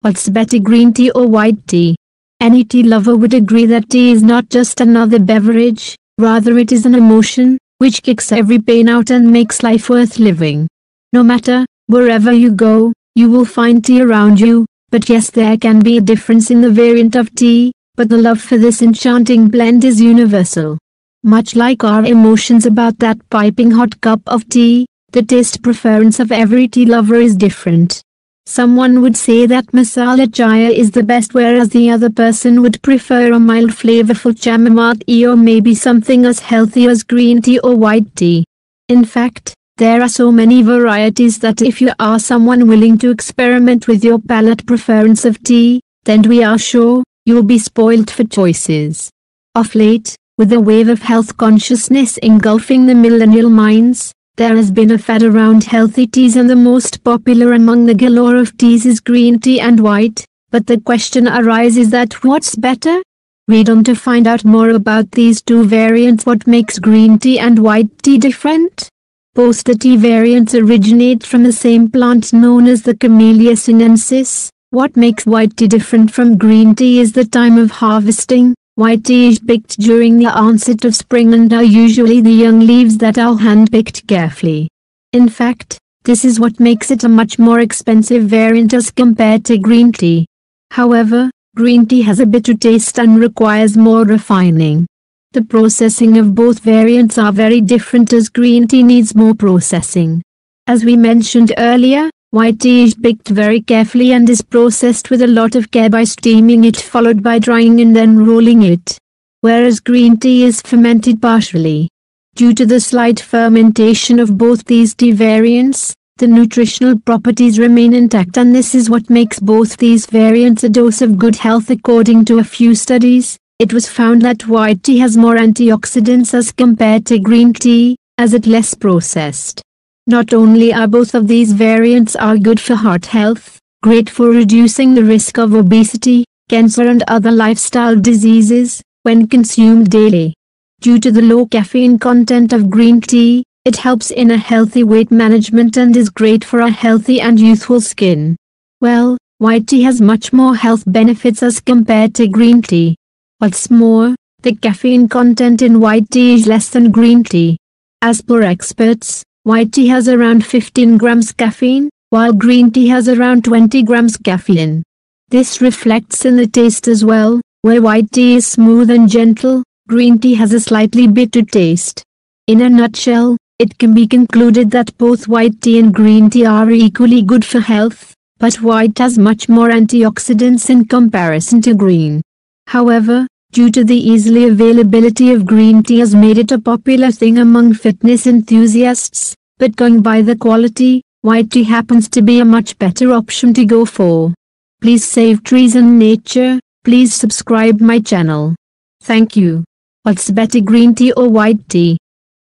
What's better, green tea or white tea? Any tea lover would agree that tea is not just another beverage, rather it is an emotion, which kicks every pain out and makes life worth living. No matter, wherever you go, you will find tea around you, but yes, there can be a difference in the variant of tea, but the love for this enchanting blend is universal. Much like our emotions about that piping hot cup of tea, the taste preference of every tea lover is different. Someone would say that masala chai is the best, whereas the other person would prefer a mild flavorful chamomile tea or maybe something as healthy as green tea or white tea. In fact, there are so many varieties that if you are someone willing to experiment with your palate preference of tea, then we are sure you'll be spoiled for choices. Of late, with the wave of health consciousness engulfing the millennial minds, there has been a fad around healthy teas, and the most popular among the galore of teas is green tea and white, but the question arises that what's better? Read on to find out more about these two variants. What makes green tea and white tea different? Both the tea variants originate from the same plant known as the Camellia sinensis. What makes white tea different from green tea is the time of harvesting. White tea is picked during the onset of spring and are usually the young leaves that are hand-picked carefully. In fact, this is what makes it a much more expensive variant as compared to green tea. However, green tea has a bitter taste and requires more refining. The processing of both variants are very different, as green tea needs more processing. As we mentioned earlier, white tea is picked very carefully and is processed with a lot of care by steaming it followed by drying and then rolling it. Whereas green tea is fermented partially. Due to the slight fermentation of both these tea variants, the nutritional properties remain intact, and this is what makes both these variants a dose of good health. According to a few studies, it was found that white tea has more antioxidants as compared to green tea, as it less processed. Not only are both of these variants are good for heart health, great for reducing the risk of obesity, cancer and other lifestyle diseases, when consumed daily. Due to the low caffeine content of green tea, it helps in a healthy weight management and is great for a healthy and youthful skin. Well, white tea has much more health benefits as compared to green tea. What's more, the caffeine content in white tea is less than green tea. As per experts, white tea has around 15 grams caffeine, while green tea has around 20 grams caffeine. This reflects in the taste as well, where white tea is smooth and gentle, green tea has a slightly bitter taste. In a nutshell, it can be concluded that both white tea and green tea are equally good for health, but white has much more antioxidants in comparison to green. However, due to the easily availability of green tea has made it a popular thing among fitness enthusiasts, but going by the quality, white tea happens to be a much better option to go for. Please save trees and nature. Please subscribe my channel. Thank you. What's better, green tea or white tea?